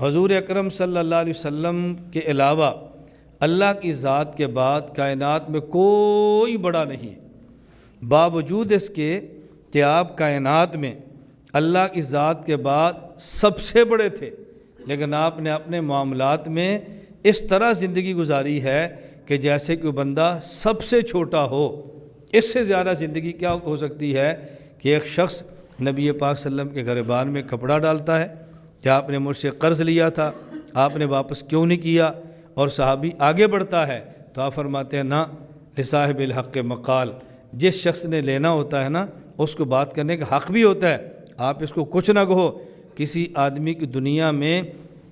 حضور اکرم صلی اللہ علیہ وسلم کے علاوہ اللہ کی ذات کے بعد کائنات میں کوئی بڑا نہیں ہے، باوجود اس کے کہ آپ کائنات میں اللہ کی ذات کے بعد سب سے بڑے تھے، لیکن آپ نے اپنے معاملات میں اس طرح زندگی گزاری ہے کہ جیسے کوئی بندہ سب سے چھوٹا ہو۔ اس سے زیادہ زندگی کیا ہو سکتی ہے کہ ایک شخص نبی پاک صلی اللہ علیہ وسلم کے گریبان میں کپڑا ڈالتا ہے کہ آپ نے مجھ سے قرض لیا تھا، آپ نے واپس کیوں نہیں کیا، اور صحابی آگے بڑھتا ہے تو آپ فرماتے ہیں نا لصاحب الحق مقال، جس شخص نے لینا ہوتا ہے نا اس کو بات کرنے کا حق بھی ہوتا ہے، آپ اس کو کچھ نہ کہو۔ کسی آدمی کی دنیا میں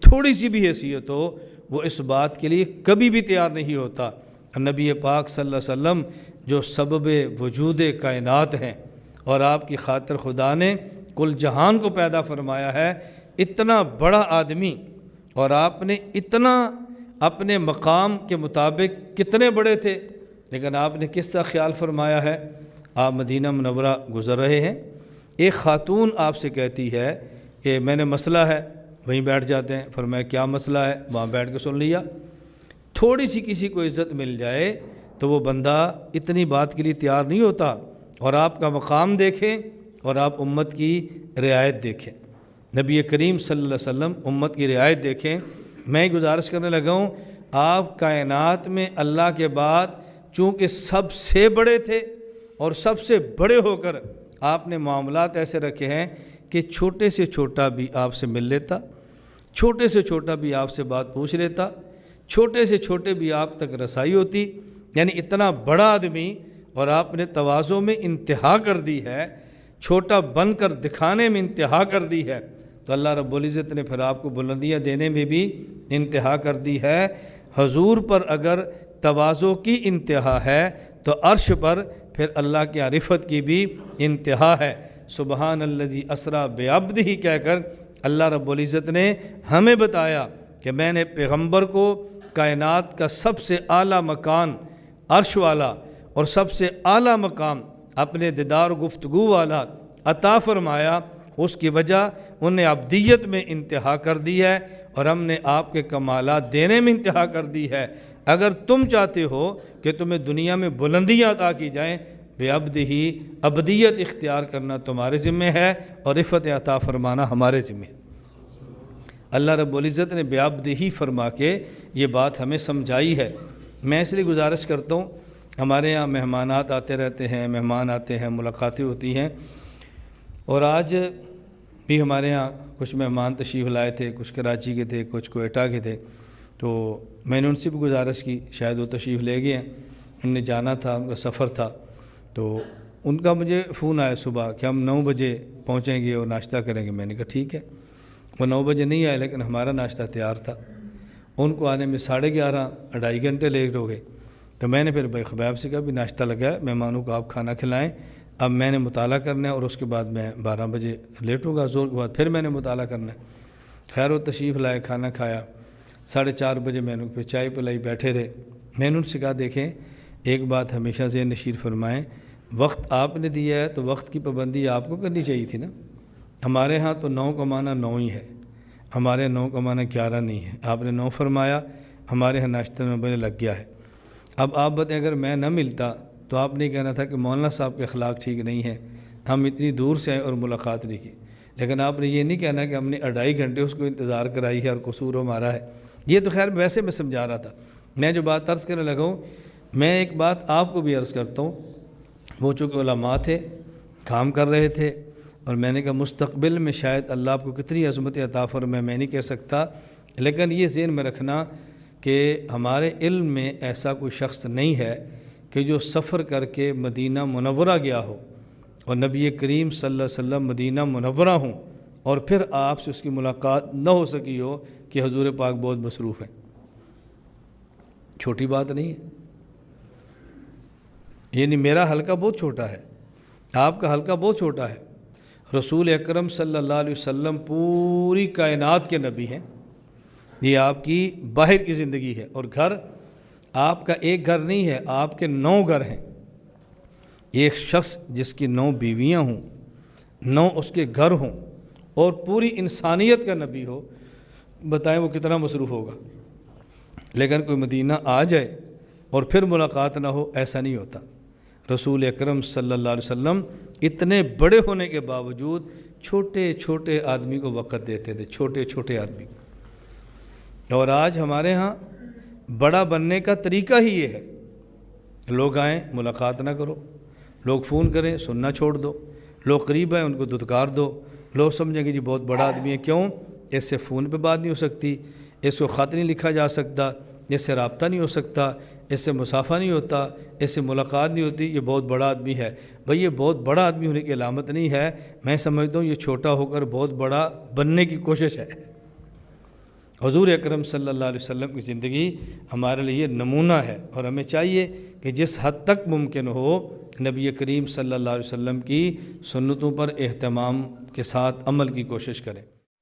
تھوڑی سی بھی حیثیت ہو وہ اس بات کے لیے کبھی بھی تیار نہیں ہوتا۔ نبی پاک صلی اللہ علیہ وسلم جو سبب وجود کائنات ہیں اور آپ کی خاطر خدا نے کل جہان کو پیدا فرمایا ہے، اتنا بڑا آدمی، اور آپ نے اتنا اپنے مقام کے مطابق کتنے بڑے تھے، لیکن آپ نے کس طرح خیال فرمایا ہے۔ آپ مدینہ منورہ گزر رہے ہیں، ایک خاتون آپ سے کہتی ہے کہ میں نے مسئلہ ہے، وہیں بیٹھ جاتے ہیں، فرمایا کیا مسئلہ ہے، وہاں بیٹھ کے سن لیا۔ تھوڑی سی کسی کو عزت مل جائے تو وہ بندہ اتنی بات کے لیے تیار نہیں ہوتا، اور آپ کا مقام دیکھیں اور آپ امت کی رعایت دیکھیں، نبی کریم صلی اللہ علیہ وسلم امت کی رعایت دیکھیں۔ میں گزارش کرنے لگا ہوں، آپ کائنات میں اللہ کے بعد چونکہ سب سے بڑے تھے اور سب سے بڑے ہو کر آپ نے معاملات ایسے رکھے ہیں کہ چھوٹے سے چھوٹا بھی آپ سے مل لیتا، چھوٹے سے چھوٹا بھی آپ سے بات پوچھ لیتا، چھوٹے سے چھوٹے بھی آپ تک رسائی ہوتی، یعنی اتنا بڑا آدمی، اور آپ نے تواضع میں انتہا کر دی ہے، چھوٹا بن کر دکھانے میں انتہا کر دی ہے، تو اللہ رب العزت نے پھر آپ کو بلندیاں دینے میں بھی انتہا کر دی ہے۔ حضور پر اگر تواضع کی انتہا ہے تو عرش پر پھر اللہ کی عرفت کی بھی انتہا ہے۔ سبحان الذی اسریٰ بعبدہ کہہ کر اللہ رب العزت نے ہمیں بتایا کہ میں نے پیغمبر کو کائنات کا سب سے اعلیٰ مکان عرش والا اور سب سے اعلیٰ مقام اپنے دیدار گفتگو والا عطا فرمایا، اس کی وجہ انہیں عبدیت میں انتہا کر دی ہے، اور ہم نے آپ کے کمالات دینے میں انتہا کر دی ہے۔ اگر تم چاہتے ہو کہ تمہیں دنیا میں بلندیاں عطا کی جائیں، بعبدہ ابدیت اختیار کرنا تمہارے ذمہ ہے اور عفت عطا فرمانا ہمارے ذمہ ہے۔ اللہ رب العزت نے بعبدہ فرما کے یہ بات ہمیں سمجھائی ہے۔ میں اس لیے گزارش کرتا ہوں، ہمارے یہاں مہمانات آتے رہتے ہیں، مہمان آتے ہیں، ملاقاتیں ہوتی ہیں، اور آج بھی ہمارے ہاں کچھ مہمان تشریف لائے تھے، کچھ کراچی کے تھے، کچھ کوئٹہ کے تھے، تو میں نے ان سے بھی گزارش کی، شاید وہ تشریف لے گئے ہیں، ان نے جانا تھا، ان کا سفر تھا، تو ان کا مجھے فون آیا صبح کہ ہم 9 بجے پہنچیں گے اور ناشتہ کریں گے۔ میں نے کہا ٹھیک ہے۔ وہ 9 بجے نہیں آئے لیکن ہمارا ناشتہ تیار تھا، ان کو آنے میں 11:30 2.5 گھنٹے لیٹ ہو گئے۔ تو میں نے پھر بھائی خبیب سے کہا بھی ناشتہ لگا ہے، مہمانوں کو آپ کھانا کھلائیں، اب میں نے مطالعہ کرنا ہے اور اس کے بعد میں 12 بجے لیٹوں گا، زور کے بعد پھر میں نے مطالعہ کرنا ہے۔ خیر و تشریف لائے، کھانا کھایا، 4:30 بجے میں نے پھر چائے پلائی، بیٹھے رہے۔ میں نے ان سے کہا دیکھیں ایک بات ہمیشہ ذہن نشین فرمائیں، وقت آپ نے دیا ہے تو وقت کی پابندی آپ کو کرنی چاہیے تھی نا۔ ہمارے ہاں تو 9 کا معنی 9 ہی ہے، ہمارے 9 کا معنی 11 نہیں ہے، آپ نے 9 فرمایا، ہمارے ہاں ناشتہ 9 بجے لگ گیا ہے۔ اب آپ بتائیں اگر میں نہ ملتا تو آپ نے کہنا تھا کہ مولانا صاحب کے اخلاق ٹھیک نہیں ہے، ہم اتنی دور سے آئے اور ملاقات نہیں کی، لیکن آپ نے یہ نہیں کہنا کہ ہم نے 2.5 گھنٹے اس کو انتظار کرائی ہے اور قصور ہمارا ہے۔ یہ تو خیر ویسے میں سمجھا رہا تھا۔ میں جو بات عرض کرنے لگا ہوں، میں ایک بات آپ کو بھی عرض کرتا ہوں، وہ چونکہ علماء تھے، کام کر رہے تھے، اور میں نے کہا مستقبل میں شاید اللہ آپ کو کتنی عظمت عطا فرمائے میں نہیں کہہ سکتا، لیکن یہ ذہن میں رکھنا کہ ہمارے علم میں ایسا کوئی شخص نہیں ہے کہ جو سفر کر کے مدینہ منورہ گیا ہو اور نبی کریم صلی اللہ علیہ وسلم مدینہ منورہ ہوں اور پھر آپ سے اس کی ملاقات نہ ہو سکی ہو کہ حضور پاک بہت مصروف ہیں۔ چھوٹی بات نہیں ہے، یعنی میرا حلقہ بہت چھوٹا ہے، آپ کا حلقہ بہت چھوٹا ہے۔ رسول اکرم صلی اللہ علیہ وسلم پوری کائنات کے نبی ہیں، یہ آپ کی باہر کی زندگی ہے، اور گھر آپ کا ایک گھر نہیں ہے، آپ کے 9 گھر ہیں۔ ایک شخص جس کی 9 بیویاں ہوں، 9 اس کے گھر ہوں، اور پوری انسانیت کا نبی ہو، بتائیں وہ کتنا مصروف ہوگا۔ لیکن کوئی مدینہ آ جائے اور پھر ملاقات نہ ہو، ایسا نہیں ہوتا۔ رسول اکرم صلی اللہ علیہ وسلم اتنے بڑے ہونے کے باوجود چھوٹے چھوٹے آدمی کو وقت دیتے تھے، چھوٹے چھوٹے آدمی کو۔ اور آج ہمارے ہاں بڑا بننے کا طریقہ ہی یہ ہے، لوگ آئیں ملاقات نہ کرو، لوگ فون کریں سننا چھوڑ دو، لوگ قریب آئیں ان کو دھتکار دو، لوگ سمجھیں کہ جی بہت بڑا آدمی ہے، کیوں؟ اس سے فون پہ بات نہیں ہو سکتی، اس کو خط نہیں لکھا جا سکتا، اس سے رابطہ نہیں ہو سکتا، اس سے مصافحہ نہیں ہوتا، اس سے ملاقات نہیں ہوتی، یہ بہت بڑا آدمی ہے۔ بھئی یہ بہت بڑا آدمی ہونے کی علامت نہیں ہے، میں سمجھتا ہوں یہ چھوٹا ہو کر بہت بڑا بننے کی کوشش ہے۔ حضور اکرم صلی اللہ علیہ وسلم کی زندگی ہمارے لیے نمونہ ہے، اور ہمیں چاہیے کہ جس حد تک ممکن ہو نبی کریم صلی اللہ علیہ وسلم کی سنتوں پر اہتمام کے ساتھ عمل کی کوشش کریں۔